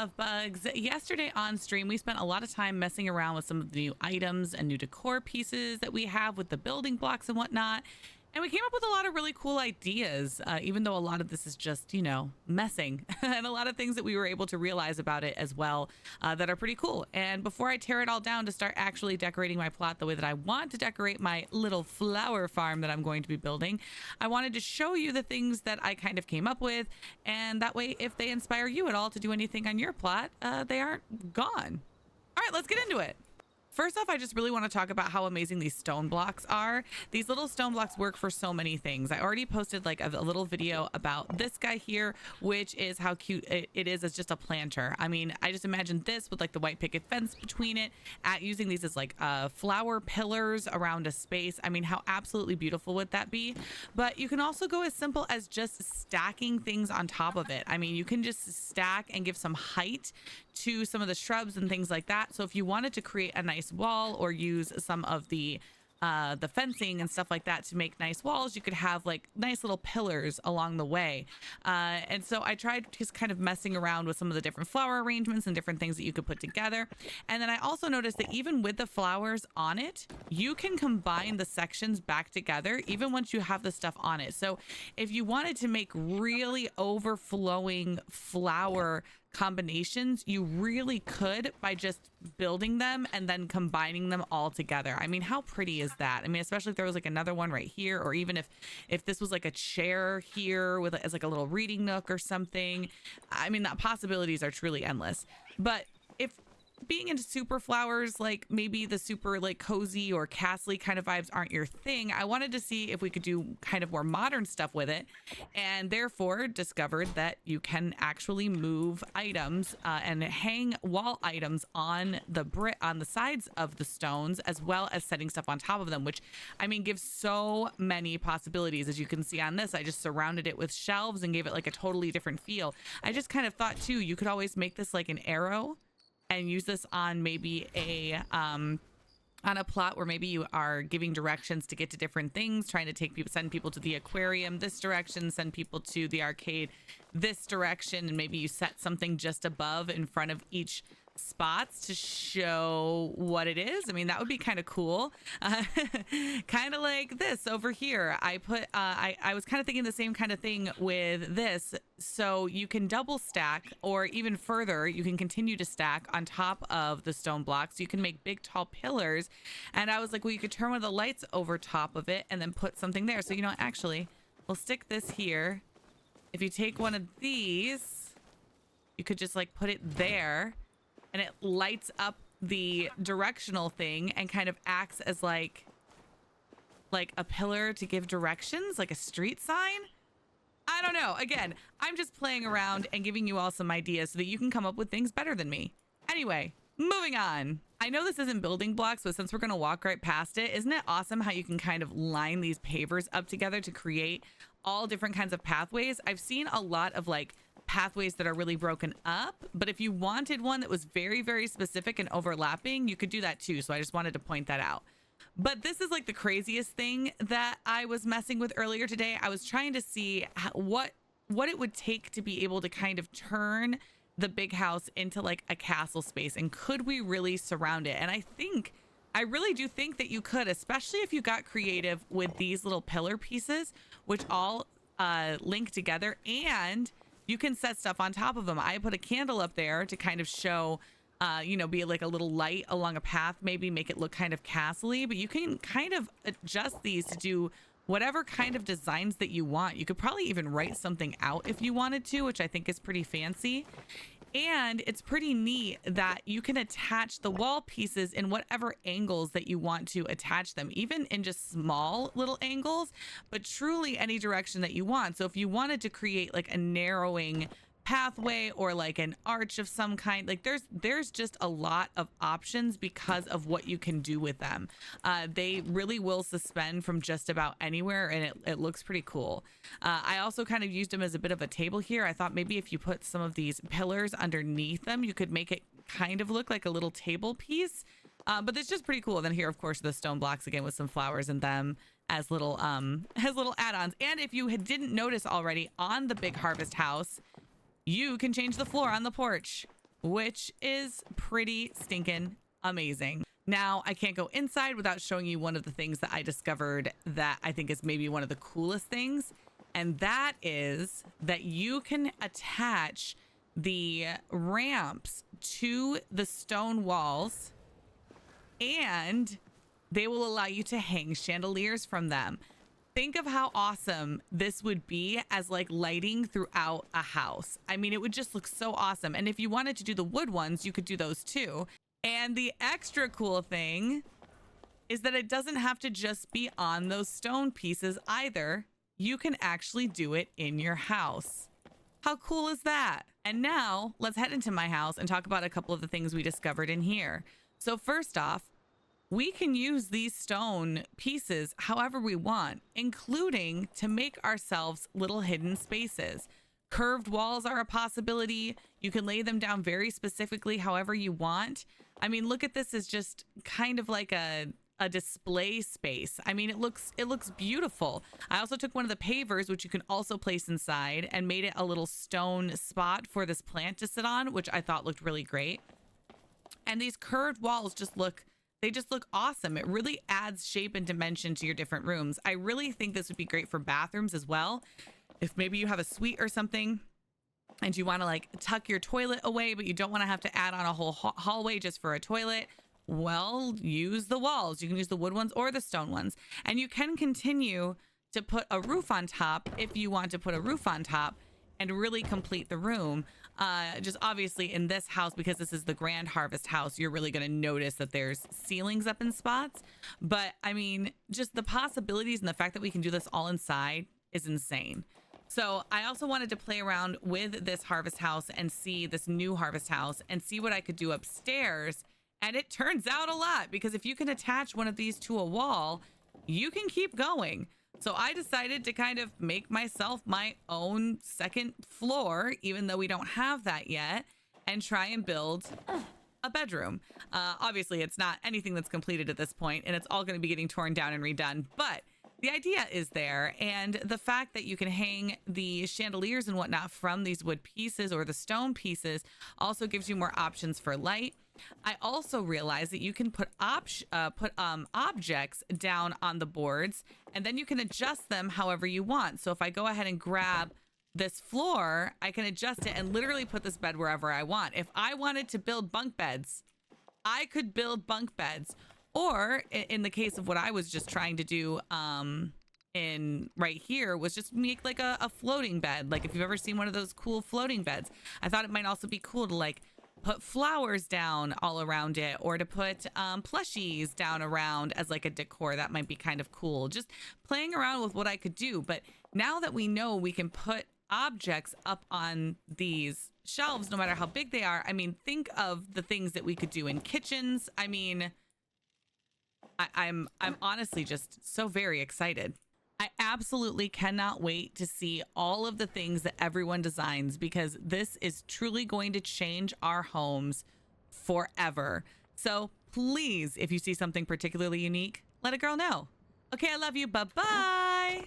of bugs. Yesterday on stream, we spent a lot of time messing around with some of the new items and new decor pieces that we have with the building blocks and whatnot. And we came up with a lot of really cool ideas, even though a lot of this is just, messing and a lot of things that we were able to realize about it as well that are pretty cool. And before I tear it all down to start actually decorating my plot the way that I want to decorate my little flower farm that I'm going to be building, I wanted to show you the things that I kind of came up with. And that way, if they inspire you at all to do anything on your plot, they aren't gone. All right, let's get into it. First off, I just really want to talk about how amazing these stone blocks are. These little stone blocks work for so many things. I already posted like a little video about this guy here, which is how cute it is as just a planter. I mean, I just imagine this with like the white picket fence between it, using these as like flower pillars around a space. I mean, how absolutely beautiful would that be? But you can also go as simple as just stacking things on top of it. I mean, you can just stack and give some height to some of the shrubs and things like that. So if you wanted to create a nice wall or use some of the fencing and stuff like that to make nice walls, you could have like nice little pillars along the way. And so I tried just kind of messing around with some of the different flower arrangements and different things that you could put together. And then I also noticed that even with the flowers on it, you can combine the sections back together even once you have the stuff on it. So if you wanted to make really overflowing flower combinations, you really could by just building them and then combining them all together. I mean, how pretty is that? I mean, especially if there was like another one right here, or even if this was like a chair here with as like a little reading nook or something. I mean, the possibilities are truly endless. But if being into super flowers, like maybe the super like cozy or castle-y kind of vibes aren't your thing, I wanted to see if we could do kind of more modern stuff with it, and therefore discovered that you can actually move items and hang wall items on the sides of the stones, as well as setting stuff on top of them, which I mean gives so many possibilities. As you can see on this, I just surrounded it with shelves and gave it like a totally different feel. I just kind of thought too, you could always make this like an arrow and use this on maybe on a plot where maybe you are giving directions to get to different things, trying to send people to the aquarium this direction, send people to the arcade this direction, and maybe you set something just above in front of each spots to show what it is. I mean, that would be kind of cool. Kind of like this over here. I was kind of thinking the same kind of thing with this. So you can double stack, or even further, you can continue to stack on top of the stone blocks. You can make big tall pillars. And I was like, well, you could turn one of the lights over top of it and then put something there. So, actually, we'll stick this here. If you take one of these, you could just like put it there, and it lights up the directional thing and kind of acts as like a pillar to give directions, like a street sign. I don't know. Again, I'm just playing around and giving you all some ideas so that you can come up with things better than me. Anyway, moving on. I know this isn't building blocks, but since we're going to walk right past it, isn't it awesome how you can kind of line these pavers up together to create all different kinds of pathways? I've seen a lot of like pathways that are really broken up, but if you wanted one that was very, very specific and overlapping, you could do that too. So I just wanted to point that out. But this is like the craziest thing that I was messing with earlier today. I was trying to see what it would take to be able to kind of turn the big house into like a castle space, and could we really surround it? And I really do think that you could, especially if you got creative with these little pillar pieces, which all link together, and you can set stuff on top of them. I put a candle up there to kind of show, be like a little light along a path, maybe make it look kind of castle-y, but you can kind of adjust these to do whatever kind of designs that you want. You could probably even write something out if you wanted to, which I think is pretty fancy. And it's pretty neat that you can attach the wall pieces in whatever angles that you want to attach them, even in just small little angles, but truly any direction that you want. So if you wanted to create like a narrowing pathway or like an arch of some kind, like there's just a lot of options because of what you can do with them. They really will suspend from just about anywhere, and it looks pretty cool. I also kind of used them as a bit of a table here. I thought maybe if you put some of these pillars underneath them, you could make it kind of look like a little table piece. But it's just pretty cool. Then here, of course, the stone blocks again with some flowers in them as little add-ons. And if you didn't notice already, on the big harvest house, you can change the floor on the porch. which is pretty stinking amazing. Now, I can't go inside without showing you one of the things that I discovered that I think is maybe one of the coolest things. And that is that you can attach the ramps to the stone walls and they will allow you to hang chandeliers from them. Think of how awesome this would be as like lighting throughout a house. I mean, it would just look so awesome. And if you wanted to do the wood ones, you could do those too. And the extra cool thing is that it doesn't have to just be on those stone pieces either. You can actually do it in your house. How cool is that? And now let's head into my house and talk about a couple of the things we discovered in here. So first off, we can use these stone pieces however we want, including to make ourselves little hidden spaces. Curved walls are a possibility. You can lay them down very specifically however you want. I mean, look at this as just kind of like a display space. I mean, it looks beautiful. I also took one of the pavers, which you can also place inside, and made it a little stone spot for this plant to sit on, which I thought looked really great. And these curved walls just look awesome. It really adds shape and dimension to your different rooms. I really think this would be great for bathrooms as well. If maybe you have a suite or something and you want to like tuck your toilet away, but you don't want to have to add on a whole hallway just for a toilet, well, use the walls. You can use the wood ones or the stone ones. And you can continue to put a roof on top if you want to put a roof on top and really complete the room. Just obviously in this house, because this is the Grand Harvest house, you're really going to notice that there's ceilings up in spots. But I mean, just the possibilities and the fact that we can do this all inside is insane. So I also wanted to play around with this harvest house and see this new harvest house and see what I could do upstairs. And it turns out a lot, because if you can attach one of these to a wall, you can keep going. So I decided to kind of make myself my own second floor, even though we don't have that yet, and try and build a bedroom. Obviously, it's not anything that's completed at this point, and it's all going to be getting torn down and redone. But the idea is there, and the fact that you can hang the chandeliers and whatnot from these wood pieces or the stone pieces also gives you more options for light. I also realized that you can put objects down on the boards, and then you can adjust them however you want. So if I go ahead and grab this floor, I can adjust it and literally put this bed wherever I want. If I wanted to build bunk beds, I could build bunk beds. Or in the case of what I was just trying to do in right here was just make like a floating bed. Like if you've ever seen one of those cool floating beds, I thought it might also be cool to like put flowers down all around it, or to put plushies down around as like a decor. That might be kind of cool. Just playing around with what I could do. But now that we know we can put objects up on these shelves, no matter how big they are, I mean, think of the things that we could do in kitchens. I mean, I'm honestly just so very excited. I absolutely cannot wait to see all of the things that everyone designs, because this is truly going to change our homes forever. So please, if you see something particularly unique, let a girl know. Okay, I love you. Bye-bye.